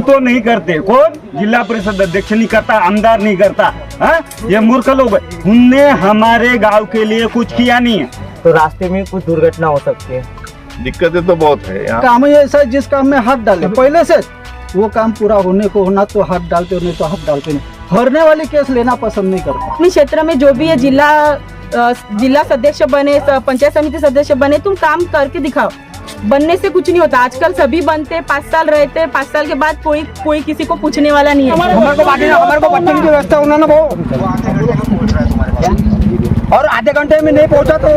तो नहीं करते, कौन जिला परिषद अध्यक्ष नहीं करता, आमदार नहीं करता। हाँ, ये मूर्ख लोग, उनने हमारे गांव के लिए कुछ किया नहीं है। तो रास्ते में कुछ दुर्घटना हो सकती है। दिक्कतें तो बहुत है यहाँ। काम ही ऐसा है जिस काम में हाथ डाले पहले से वो काम पूरा होने को होना तो हाथ डालते, नहीं तो हाथ डालते नहीं। हारने वाली केस लेना पसंद नहीं करता। अपने क्षेत्र में जो भी है जिला सदस्य बने, पंचायत समिति सदस्य बने, तुम काम करके दिखाओ। बनने से कुछ नहीं होता। आजकल सभी बनते, 5 साल रहते, 5 साल के बाद कोई किसी को पूछने वाला नहीं है। हमारे को बैठने की व्यवस्था होना ना वो, और आधे घंटे में नहीं पहुंचा तो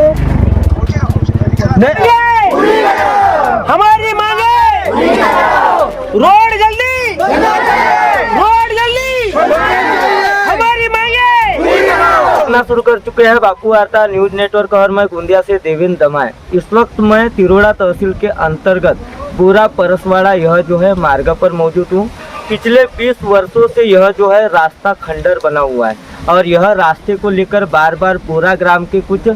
हमारी मांगे रोड जल्दी, रोड जल्दी, हमारी मांगे। अपना शुरू कर चुके हैं बापू वार्ता न्यूज नेटवर्क और मैं गोंदिया से देवेंद्र दमाए। इस वक्त मैं तिरोड़ा तहसील के अंतर्गत पूरा परसवाड़ा यह जो है मार्ग पर मौजूद हूँ। पिछले 20 वर्षों से यह जो है रास्ता खंडर बना हुआ है और यह रास्ते को लेकर बार बार पूरा ग्राम के कुछ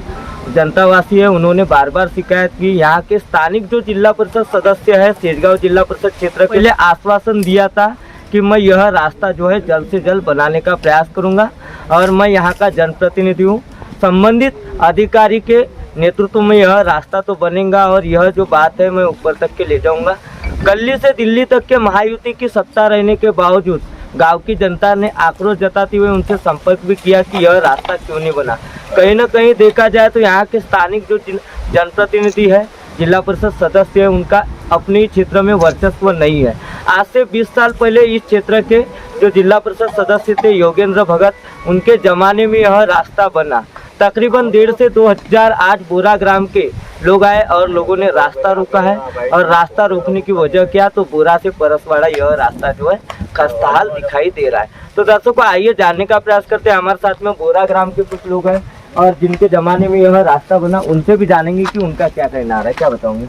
जनतावासी है, उन्होंने बार बार शिकायत की। यहाँ के स्थानिक जो जिला परिषद सदस्य है सेजगांव जिला परिषद क्षेत्र के लिए आश्वासन दिया था कि मैं यह रास्ता जो है जल्द से जल्द बनाने का प्रयास करूँगा और मैं यहाँ का जनप्रतिनिधि हूँ। संबंधित अधिकारी के नेतृत्व में यह रास्ता तो बनेगा और यह जो बात है मैं ऊपर तक के ले जाऊँगा। गली से दिल्ली तक के महायुति की सत्ता रहने के बावजूद गांव की जनता ने आक्रोश जताते हुए उनसे संपर्क भी किया कि यह रास्ता क्यों नहीं बना। कहीं ना कहीं देखा जाए तो यहाँ के स्थानिक जो जनप्रतिनिधि है, जिला परिषद सदस्य है, उनका अपने ही क्षेत्र में वर्चस्व नहीं है। आज से 20 साल पहले इस क्षेत्र के जो जिला परिषद सदस्य थे योगेंद्र भगत, उनके जमाने में यह रास्ता बना। तकरीबन 1.5 से 2008 बोरा ग्राम के लोग आए और लोगों ने रास्ता रोका है और रास्ता रोकने की वजह क्या, तो बोरा से परसवाड़ा यह रास्ता जो है खस्ताहाल दिखाई दे रहा है। तो दर्शकों आइए जानने का प्रयास करते हैं। हमारे साथ में बोरा ग्राम के कुछ लोग हैं और जिनके जमाने में यह रास्ता बना, उनसे भी जानेंगे कि उनका क्या कहना आ रहा है। क्या बताऊंगे?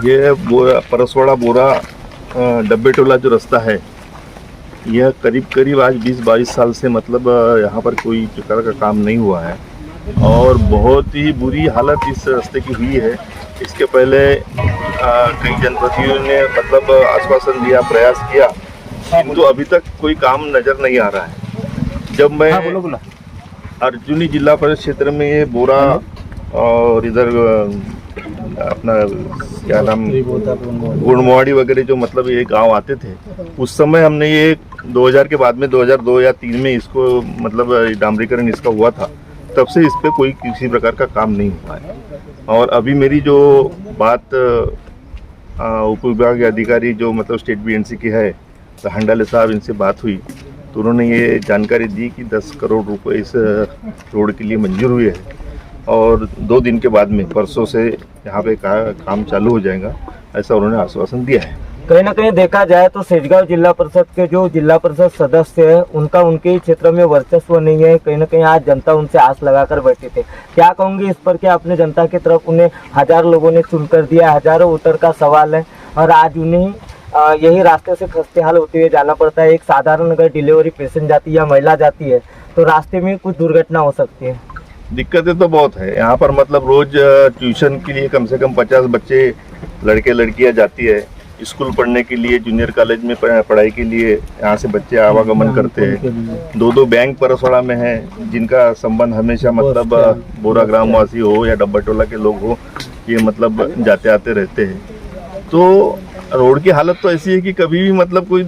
ये परसवाड़ा बोरा डब्बे टोला जो रास्ता है, यह करीब आज 20-22 साल से मतलब यहाँ पर कोई प्रकार का काम नहीं हुआ है और बहुत ही बुरी हालत इस रास्ते की हुई है। इसके पहले कई जनप्रतिनिधियों ने मतलब आश्वासन दिया, प्रयास किया, किंतु अभी तक कोई काम नज़र नहीं आ रहा है। जब मैं अर्जुनी जिला परिषद क्षेत्र में ये बोरा और इधर अपना क्या नाम गुड़मवाड़ी वगैरह जो मतलब ये गांव आते थे, उस समय हमने ये 2000 के बाद में 2002 या 3 में इसको मतलब डामरीकरण इसका हुआ था। तब से इस पे कोई किसी प्रकार का काम नहीं हुआ है। और अभी मेरी जो बात उप विभाग के अधिकारी जो मतलब स्टेट बीएनसी की है, तो हंडाले साहब, इनसे बात हुई तो उन्होंने ये जानकारी दी कि 10 करोड़ रुपए इस रोड के लिए मंजूर हुए हैं और 2 दिन के बाद में परसों से यहाँ पे काम चालू हो जाएगा, ऐसा उन्होंने आश्वासन दिया है। कहीं ना कहीं देखा जाए तो सेजगांव जिला परिषद के जो जिला परिषद सदस्य है उनका उनके ही क्षेत्र में वर्चस्व नहीं है। कहीं ना कहीं आज जनता उनसे आस लगाकर बैठी थे। क्या कहूँगी इस पर? क्या अपने जनता की तरफ उन्हें हजारों लोगों ने चुनकर दिया, हजारों वोटर का सवाल है और आज उन्हें यही रास्ते से खस्तेहाल होते हुए जाना पड़ता है। एक साधारण अगर डिलीवरी पेशेंट जाती है या महिला जाती है तो रास्ते में कुछ दुर्घटना हो सकती है। दिक्कतें तो बहुत है यहाँ पर। मतलब रोज ट्यूशन के लिए कम से कम 50 बच्चे, लड़के लड़कियाँ जाती है स्कूल पढ़ने के लिए, जूनियर कॉलेज में पढ़ाई के लिए यहाँ से बच्चे आवागमन करते हैं। 2 बैंक परसवाड़ा में हैं जिनका संबंध हमेशा मतलब बोरा ग्रामवासी हो या डब्बा टोला के लोग हो, ये मतलब जाते आते रहते हैं। तो रोड की हालत तो ऐसी है कि कभी भी मतलब कोई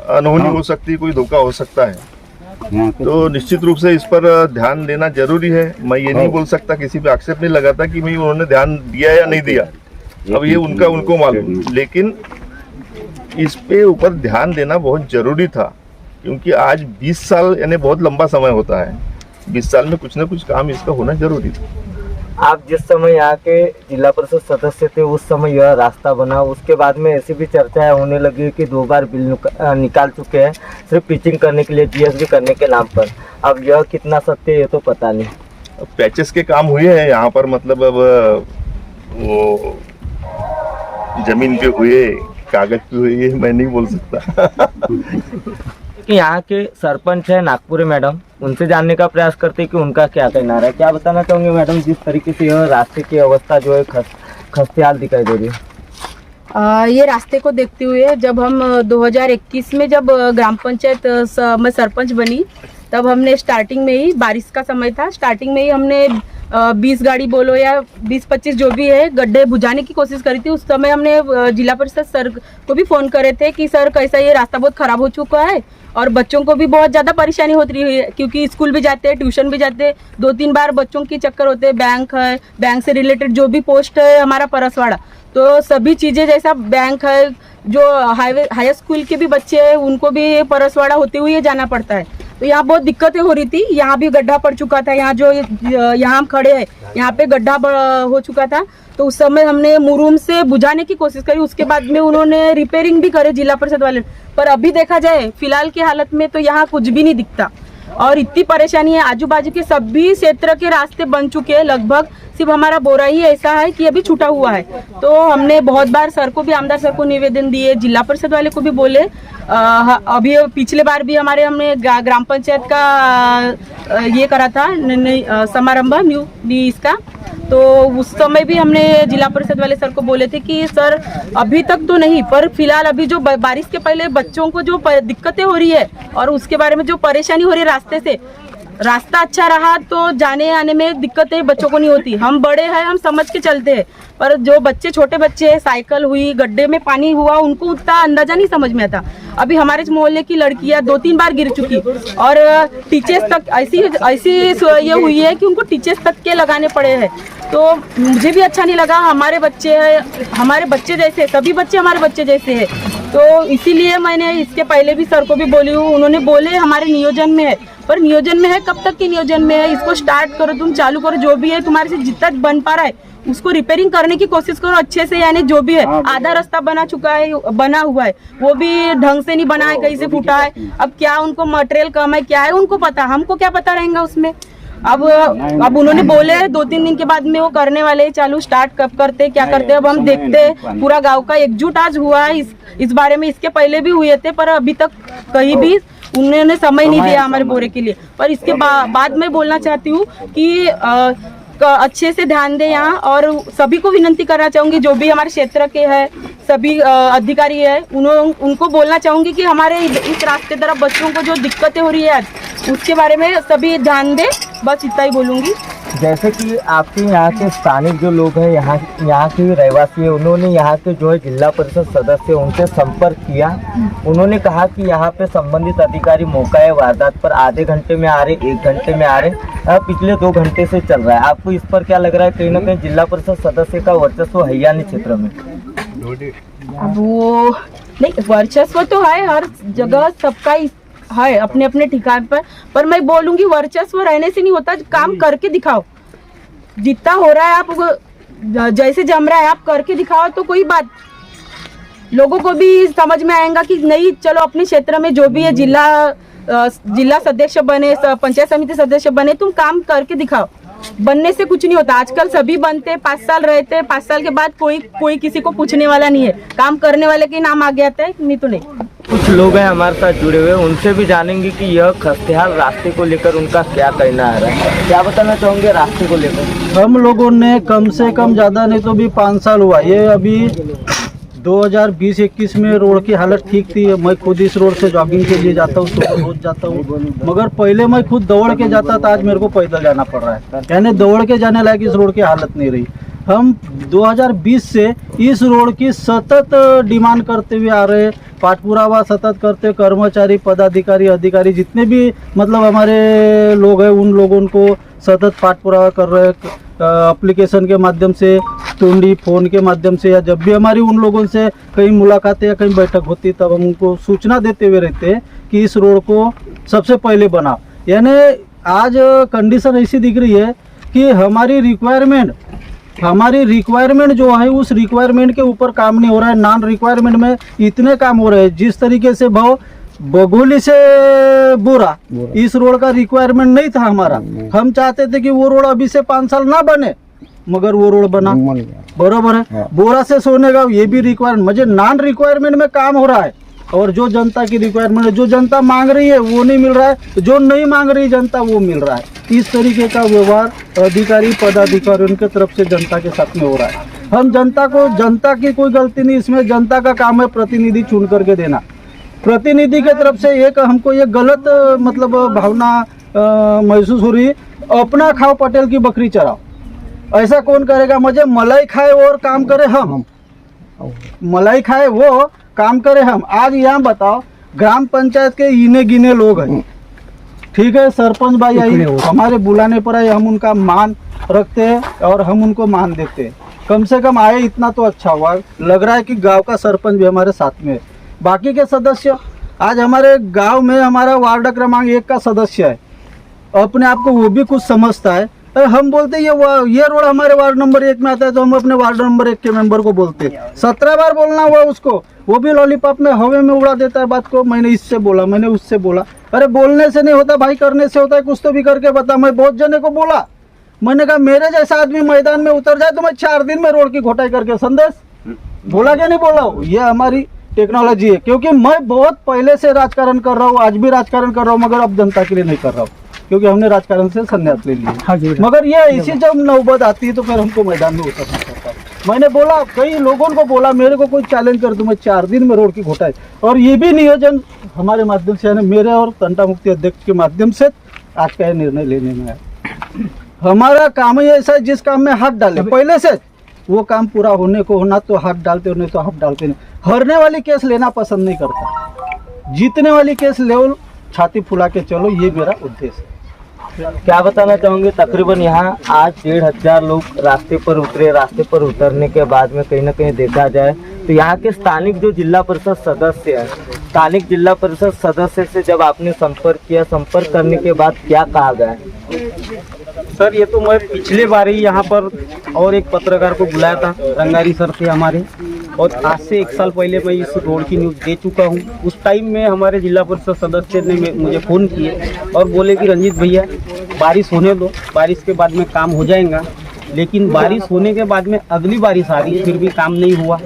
अनहोनी हो सकती है, कोई धोखा हो सकता है। तो निश्चित रूप से इस पर ध्यान देना जरूरी है। मैं ये नहीं बोल सकता, किसी पे आक्षेप नहीं लगाता कि मैं उन्होंने ध्यान दिया या नहीं दिया, अब ये उनको मालूम, लेकिन इस पे ऊपर ध्यान देना बहुत जरूरी था क्योंकि आज 20 साल यानी बहुत लंबा समय होता है। 20 साल में कुछ ना कुछ काम इसका होना जरूरी था। आप जिस समय यहाँ के जिला परिषद सदस्य थे उस समय यह रास्ता बना, उसके बाद में ऐसी भी चर्चाएं होने लगी कि 2 बार बिल निकाल चुके हैं सिर्फ पिचिंग करने के लिए, जीएसबी करने के नाम पर। अब यह कितना सत्य है ये तो पता नहीं। पैचेस के काम हुए हैं यहाँ पर, मतलब अब वो जमीन पे हुए, कागज पे हुए, ये मैं नहीं बोल सकता। कि यहाँ के सरपंच है नागपुरी मैडम, उनसे जानने का प्रयास करते हैं कि उनका क्या कहना है। क्या बताना चाहोगे मैडम, जिस तरीके से यह रास्ते की अवस्था जो है खस्तेहाल दिखाई दे रही है? ये रास्ते को देखते हुए जब हम 2021 में जब ग्राम पंचायत में सरपंच बनी, तब हमने स्टार्टिंग में ही, बारिश का समय था, स्टार्टिंग में ही हमने 20 गाड़ी बोलो या 20-25 जो भी है गड्ढे बुझाने की कोशिश करी थी। उस समय हमने जिला परिषद सर को भी फ़ोन करे थे कि सर कैसा ये रास्ता बहुत ख़राब हो चुका है और बच्चों को भी बहुत ज़्यादा परेशानी होती रही है, क्योंकि स्कूल भी जाते हैं, ट्यूशन भी जाते हैं, 2-3 बार बच्चों की चक्कर होते हैं, बैंक है, बैंक से रिलेटेड जो भी पोस्ट है हमारा परसवाड़ा, तो सभी चीज़ें जैसा बैंक है, जो हाई स्कूल के भी बच्चे हैं उनको भी परसवाड़ा होते हुए जाना पड़ता है। तो यहाँ बहुत दिक्कतें हो रही थी। यहाँ भी गड्ढा पड़ चुका था, यहाँ जो यहाँ हम खड़े हैं यहाँ पे गड्ढा हो चुका था। तो उस समय हमने मुरुम से बुझाने की कोशिश करी, उसके बाद में उन्होंने रिपेयरिंग भी करे जिला परिषद वाले। पर अभी देखा जाए फिलहाल की हालत में तो यहाँ कुछ भी नहीं दिखता और इतनी परेशानी है। आजू बाजू के सभी क्षेत्र के रास्ते बन चुके हैं लगभग, सिर्फ हमारा बोरा ही ऐसा है कि अभी छूटा हुआ है। तो हमने बहुत बार सर को भी, आमदार सर को निवेदन दिए, जिला परिषद वाले को भी बोले। अभी पिछले बार भी हमने ग्राम पंचायत का ये करा था समारंभ इसका, तो उस समय भी हमने जिला परिषद वाले सर को बोले थे कि सर अभी तक तो नहीं, पर फिलहाल अभी जो बारिश के पहले बच्चों को जो दिक्कतें हो रही है और उसके बारे में जो परेशानी हो रही है रास्ते से, रास्ता अच्छा रहा तो जाने आने में दिक्कतें बच्चों को नहीं होती। हम बड़े हैं, हम समझ के चलते हैं, पर जो बच्चे छोटे बच्चे हैं, साइकिल हुई, गड्ढे में पानी हुआ, उनको उतना अंदाजा नहीं समझ में आता। अभी हमारे मोहल्ले की लड़कियां 2-3 बार गिर चुकी और टीचर्स तक ऐसी ये हुई है कि उनको टीचर्स तक के लगाने पड़े हैं। तो मुझे भी अच्छा नहीं लगा। हमारे बच्चे हैं, हमारे बच्चे जैसे, सभी बच्चे हमारे बच्चे जैसे हैं, तो इसीलिए मैंने इसके पहले भी सर को भी बोली हूँ। उन्होंने बोले हमारे नियोजन में है, पर नियोजन में है, कब तक के नियोजन में है? इसको स्टार्ट करो, तुम चालू करो, जो भी है तुम्हारे से जितना बन पा रहा है उसको रिपेयरिंग करने की कोशिश करो अच्छे से। यानी जो भी है, आधा रास्ता बना हुआ है, वो भी ढंग से नहीं बना है, कहीं से फूटा है। अब क्या उनको मटेरियल कम है, क्या है उनको पता, हमको क्या पता रहेगा उसमें। अब उन्होंने बोले 2-3 दिन के बाद में वो करने वाले हैं चालू, स्टार्ट कब करते क्या करते, अब हम देखते हैं। पूरा गांव का एकजुट आज हुआ है इस बारे में, इसके पहले भी हुए थे, पर अभी तक कहीं भी उन्होंने समय नहीं दिया हमारे बोरे के लिए। पर इसके बाद में बोलना चाहती हूँ कि अच्छे से ध्यान दें यहाँ, और सभी को विनती करना चाहूँगी जो भी हमारे क्षेत्र के हैं, सभी अधिकारी है, उनको बोलना चाहूँगी कि हमारे इस रास्ते तरफ बच्चों को जो दिक्कतें हो रही है आज, उसके बारे में सभी ध्यान दें। बस इतना ही बोलूँगी। जैसे कि आपके यहाँ के स्थानिक जो लोग हैं, यहाँ के रहवासी है, उन्होंने यहाँ के जो है जिला परिषद सदस्य उनसे संपर्क किया। उन्होंने कहा कि यहाँ पे संबंधित अधिकारी मौका है वारदात पर आधे घंटे में आ रहे, 1 घंटे में आ रहे, पिछले 2 घंटे से चल रहा है। आपको इस पर क्या लग रहा है? कहीं ना कहीं जिला परिषद सदस्य का वर्चस्व है या नहीं क्षेत्र में? अब वो नहीं, वर्चस्व तो है हर जगह, सबका है अपने अपने ठिकाने पर मैं बोलूंगी वर्चस्व रहने से नहीं होता, काम करके दिखाओ। जितना हो रहा है आप जैसे जम रहा है आप करके दिखाओ, तो कोई बात लोगों को भी समझ में आएगा कि नहीं, चलो अपने क्षेत्र में जो भी है जिला सदस्य बने, पंचायत समिति सदस्य बने, तुम काम करके दिखाओ। बनने से कुछ नहीं होता। आजकल सभी बनते 5 साल रहते हैं, 5 साल के बाद कोई किसी को पूछने वाला नहीं है। काम करने वाले के नाम आगे आता है, नहीं तो नहीं। कुछ लोग हैं हमारे साथ जुड़े हुए, उनसे भी जानेंगे कि यह खस्तेहाल रास्ते को लेकर उनका क्या कहना आ रहा है। क्या बताना चाहोगे रास्ते को लेकर? हम लोगों ने कम से कम ज़्यादा नहीं तो भी 5 साल हुआ। ये अभी 2020-21 में रोड की हालत ठीक थी। मैं खुद इस रोड से जॉगिंग के लिए जाता हूँ, सुबह रोज जाता हूँ, मगर पहले मैं खुद दौड़ के जाता था, आज मेरे को पैदल जाना पड़ रहा है। यानी दौड़ के जाने लायक इस रोड की हालत नहीं रही। हम 2020 से इस रोड की सतत डिमांड करते हुए आ रहे, पाठपुरावा सतत करते, कर्मचारी, पदाधिकारी, अधिकारी जितने भी मतलब हमारे लोग हैं, उन लोगों को सतत पाठपुरावा कर रहे, एप्लीकेशन के माध्यम से, टुंडी फोन के माध्यम से, या जब भी हमारी उन लोगों से कहीं मुलाकातें या कहीं बैठक होती तब हम उनको सूचना देते हुए रहते हैं कि इस रोड को सबसे पहले बनाओ। यानी आज कंडीशन ऐसी दिख रही है कि हमारी रिक्वायरमेंट जो है उस रिक्वायरमेंट के ऊपर काम नहीं हो रहा है। नॉन रिक्वायरमेंट में इतने काम हो रहे हैं। जिस तरीके से भाव बगोली से बोरा इस रोड का रिक्वायरमेंट नहीं था हमारा। हम चाहते थे कि वो रोड अभी से 5 साल ना बने, मगर वो रोड बना, बरोबर है। बोरा से सोनेगांव ये भी रिक्वायरमेंट, मुझे नॉन रिक्वायरमेंट में काम हो रहा है, और जो जनता की रिक्वायरमेंट है, जो जनता मांग रही है वो नहीं मिल रहा है, जो नहीं मांग रही जनता वो मिल रहा है। इस तरीके का व्यवहार अधिकारी, पदाधिकारियों की तरफ से जनता के साथ में हो रहा है। हम जनता की कोई गलती नहीं, इसमें जनता का काम है प्रतिनिधि चुन करके देना। प्रतिनिधि के तरफ से एक हमको ये गलत मतलब भावना महसूस हो रही है, अपना खाओ पटेल की बकरी चराओ। ऐसा कौन करेगा? मुझे मलाई खाए और काम करे हम, मलाई खाए वो काम करे हम। आज यहाँ बताओ, ग्राम पंचायत के इने गिने लोग हैं, ठीक है, सरपंच भाई आई, हमारे बुलाने पर आए, हम उनका मान रखते हैं और हम उनको मान देते हैं। कम से कम आए इतना तो अच्छा हुआ। लग रहा है कि गांव का सरपंच भी हमारे साथ में है। बाकी के सदस्य, आज हमारे गांव में हमारा वार्ड क्रमांक 1 का सदस्य है, अपने आप को वो भी कुछ समझता है। हम बोलते ये रोड हमारे वार्ड नंबर 1 में आता है, तो हम अपने वार्ड नंबर 1 के मेंबर को बोलते हैं। 17 बार बोलना हुआ उसको, वो भी लॉलीपॉप में हवे में उड़ा देता है बात को। मैंने इससे बोला, मैंने उससे बोला। अरे बोलने से नहीं होता भाई, करने से होता है। कुछ तो भी करके बता। मैं बहुत जने को बोला, मैंने कहा मेरे जैसा आदमी मैदान में उतर जाए तो मैं 4 दिन में रोड की घोटाई करके संदेश बोला क्या नहीं बोला। ये हमारी टेक्नोलॉजी है, क्योंकि मैं बहुत पहले से राजकारण कर रहा हूँ, आज भी राजकारण कर रहा हूँ, मगर अब जनता के लिए नहीं कर रहा हूँ, क्योंकि हमने राजकारण से संन्यास ले लिया। मगर ये ऐसी जब नौबत आती है तो फिर हमको मैदान में उतरना पड़ता है। मैंने बोला, कई लोगों को बोला, मेरे को कोई चैलेंज कर दूं, मैं 4 दिन में रोड की घोटाई। और ये भी नियोजन हमारे माध्यम से, यानी मेरे और तंटा मुक्ति अध्यक्ष के माध्यम से आज का निर्णय लेने में है। हमारा काम ही ऐसा है, जिस काम में हाथ डाले पहले से वो काम पूरा होने को होना, तो हाथ डालते होने तो हाथ डालते नहीं। हारने वाली केस लेना पसंद नहीं करता, जीतने वाली केस ले छाती फुला के चलो, ये मेरा उद्देश्य है। क्या बताना चाहूँगे, तकरीबन यहाँ आज 1,500 लोग रास्ते पर उतरे। रास्ते पर उतरने के बाद में कहीं ना कहीं देखा जाए तो यहाँ के स्थानिक जो जिला परिषद सदस्य है, स्थानिक जिला परिषद सदस्य से जब आपने संपर्क किया, संपर्क करने के बाद क्या कहा गया? सर, ये तो मैं पिछले बार ही यहाँ पर और एक पत्रकार को बुलाया था, रंगारी सर थे हमारे, और आज से 1 साल पहले मैं इस रोड की न्यूज़ दे चुका हूँ। उस टाइम में हमारे जिला परिषद सदस्य ने मुझे फ़ोन किए और बोले कि रंजीत भैया बारिश होने दो, बारिश के बाद में काम हो जाएगा। लेकिन बारिश होने के बाद में अगली बारिश आ गई, फिर भी काम नहीं हुआ।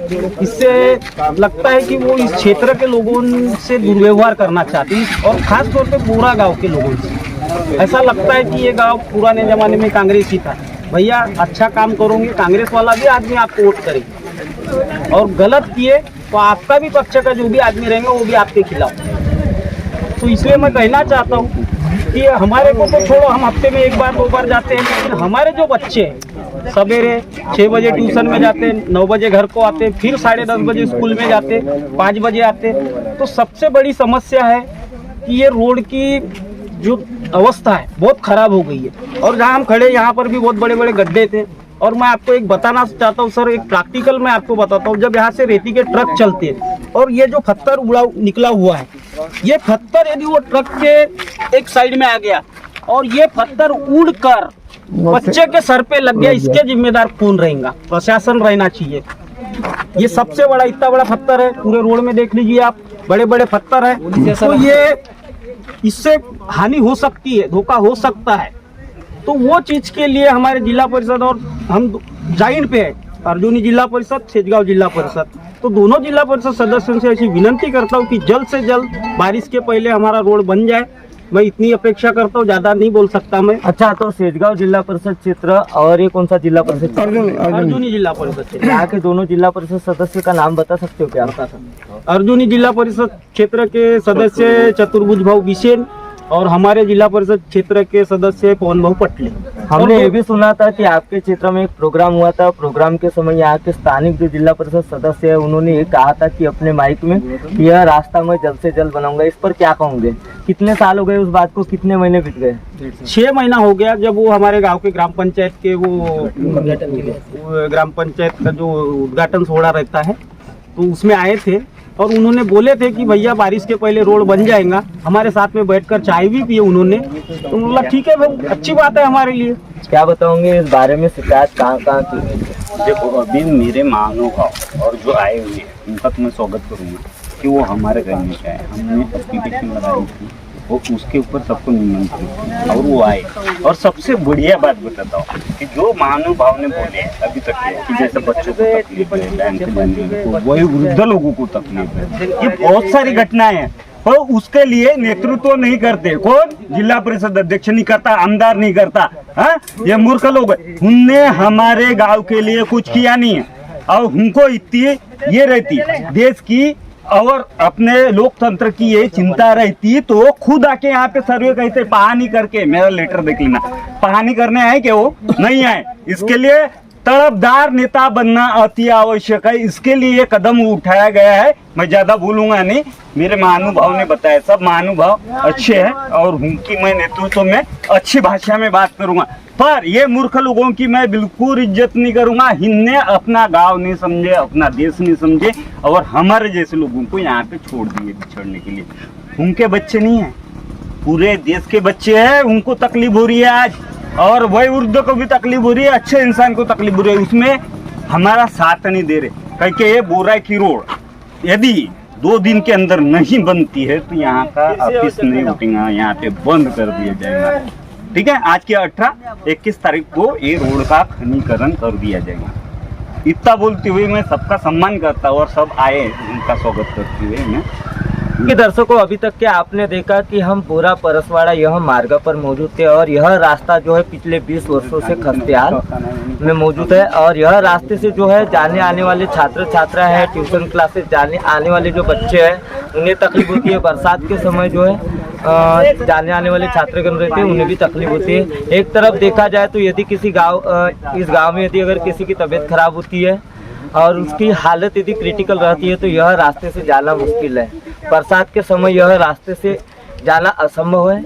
इससे लगता है कि वो इस क्षेत्र के लोगों से दुर्व्यवहार करना चाहती है, और ख़ास तौर पे बोरा गाँव के लोगों से। ऐसा लगता है कि ये गांव पुराने ज़माने में कांग्रेस ही था। भैया अच्छा काम करोगे, कांग्रेस वाला भी आदमी आपको वोट करेगा, और गलत किए तो आपका भी पक्ष का जो भी आदमी रहेगा वो भी आपके खिलाफ। तो इसलिए मैं कहना चाहता हूँ कि हमारे को तो छोड़ो, हम हफ्ते में 1 बार 2 बार जाते हैं, लेकिन हमारे जो बच्चे हैं सवेरे 6 बजे ट्यूशन में जाते हैं, 9 बजे घर को आते, फिर 10:30 बजे स्कूल में जाते, 5 बजे आते। तो सबसे बड़ी समस्या है कि ये रोड की जो अवस्था है बहुत खराब हो गई है। और जहाँ हम खड़े, यहाँ पर भी बहुत बड़े बड़े गड्ढे थे। और मैं आपको एक बताना चाहता हूँ सर, एक प्रैक्टिकल मैं आपको बताता हूँ। जब यहाँ से रेती के ट्रक चलते हैं और ये जो पत्थर निकला हुआ है, ये पत्थर यदि वो ट्रक के एक साइड में आ गया और ये पत्थर उड़कर बच्चे के सर पे लग गया, इसके जिम्मेदार कौन रहेगा? प्रशासन रहना चाहिए। ये सबसे बड़ा, इतना बड़ा पत्थर है, पूरे रोड में देख लीजिए आप, बड़े बड़े पत्थर है। तो ये इससे हानि हो सकती है, धोखा हो सकता है। तो वो चीज के लिए हमारे जिला परिषद और हम जॉइंट पे है, अर्जुनी जिला परिषद, सेजगांव जिला परिषद, तो दोनों जिला परिषद सदस्यों से ऐसी विनती करता हूँ कि जल्द से जल्द बारिश के पहले हमारा रोड बन जाए। मैं इतनी अपेक्षा करता हूँ, ज्यादा नहीं बोल सकता मैं। अच्छा, तो सेजगांव जिला परिषद क्षेत्र और ये कौन सा जिला परिषद? अर्जुनी जिला परिषद क्षेत्र। यहाँ के दोनों जिला परिषद सदस्य का नाम बता सकते हो क्या? अर्जुनी जिला परिषद क्षेत्र के सदस्य चतुर्भुज भाऊ बिसेन और हमारे जिला परिषद क्षेत्र के सदस्य पवन भाऊ पटले। हमने ये भी सुना था कि आपके क्षेत्र में एक प्रोग्राम हुआ था। प्रोग्राम के समय यहाँ के स्थानिक जो जिला परिषद सदस्य है उन्होंने ये कहा था कि अपने माइक में यह रास्ता मैं जल्द से जल्द बनाऊंगा। इस पर क्या कहोगे? कितने साल हो गए उस बात को, कितने महीने बीत गए? 6 महीना हो गया। जब वो हमारे गांव के ग्राम पंचायत के वो ग्राम पंचायत का जो उद्घाटन सोहड़ा रहता है तो उसमें आए थे और उन्होंने बोले थे कि भैया बारिश के पहले रोड बन जाएगा। हमारे साथ में बैठकर चाय भी पिए उन्होंने, तो बोला ठीक है भाई, अच्छी बात है हमारे लिए। क्या बताओगे इस बारे में, शिकायत कहाँ की? देखो, अभी मेरे महानुभाव और जो आए हुए हैं उनका तो मैं स्वागत करूँगा कि वो हमारे घर में क्या है, हमने एप्लीकेशन लगाई थी, वो उसके ऊपर सबको निमंत्रित किया और वो आए। और सबसे बढ़िया बात बताता हूँ कि जो महानुभाव ने बोले अभी तक है कि जैसे बच्चों को तकलीफ है, बैंक से जाने को, वही वृद्ध लोगों को तकलीफ है, ये बहुत सारी घटनाएं हैं। और उसके लिए नेतृत्व नहीं करते। कौन? जिला परिषद अध्यक्ष नहीं करता, आमदार नहीं करता। हाँ, ये मूर्ख लोग हैं। उनने हमारे गांव के लिए कुछ किया नहीं है और उनको इतनी ये रहती देश की और अपने लोकतंत्र की ये चिंता रहती तो खुद आके यहाँ पे सर्वे कहते, पहानी करके मेरा लेटर देख लेना, पहानी करने आए क्या? वो नहीं आए। इसके लिए तड़पदार नेता बनना अति आवश्यक है। इसके लिए ये कदम उठाया गया है। मैं ज्यादा बोलूंगा नहीं, मेरे महानुभाव ने बताया, सब महानुभाव अच्छे हैं और उनकी मैं नेतृत्व में अच्छी भाषा में बात करूंगा। पर ये मूर्ख लोगों की मैं बिल्कुल इज्जत नहीं करूंगा। इनने अपना गांव नहीं समझे, अपना देश नहीं समझे और हमारे जैसे लोगों को यहाँ पे छोड़ दिए बिछड़ने के लिए। उनके बच्चे नहीं है, पूरे देश के बच्चे हैं। उनको तकलीफ हो रही है आज और वही उर्दू को भी तकलीफ हो रही है, अच्छे इंसान को तकलीफ हो रही है। उसमें हमारा साथ नहीं दे रहे। कह के ये बोरा की रोड यदि 2 दिन के अंदर नहीं बनती है तो यहाँ का ऑफिस नहीं उठेगा, यहाँ पे बंद कर दिया जाएगा। ठीक है, आज के 21 तारीख को ये रोड का खनीकरण कर दिया जाएगा। इतना बोलते हुए मैं सबका सम्मान करता हूँ और सब आए उनका स्वागत करते हुए मैं कि दर्शकों, अभी तक क्या आपने देखा कि हम पूरा परसवाड़ा यह मार्ग पर मौजूद थे और यह रास्ता जो है पिछले 20 वर्षों से खस्तेहाल में मौजूद है और यह रास्ते से जो है जाने आने वाले छात्र छात्रा है, ट्यूशन क्लासेस जाने आने वाले जो बच्चे हैं उन्हें तकलीफ होती है। बरसात के समय जो है जाने आने वाले छात्रगण रहते हैं उन्हें भी तकलीफ होती है। एक तरफ देखा जाए तो यदि किसी इस गाँव में यदि अगर किसी की तबीयत खराब होती है और उसकी हालत यदि क्रिटिकल रहती है तो यह रास्ते से जाना मुश्किल है। बरसात के समय यह रास्ते से जाना असंभव है।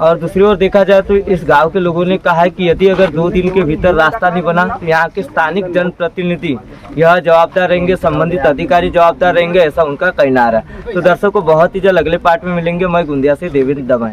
और दूसरी ओर देखा जाए तो इस गांव के लोगों ने कहा है कि यदि अगर 2 दिन के भीतर रास्ता नहीं बना तो यहाँ के स्थानिक जनप्रतिनिधि यह जवाबदार रहेंगे, संबंधित अधिकारी जवाबदार रहेंगे, ऐसा उनका कहना है। तो दर्शकों, बहुत ही जल्द अगले पार्ट में मिलेंगे। मैं गोंदिया से देवेंद्र दमाई।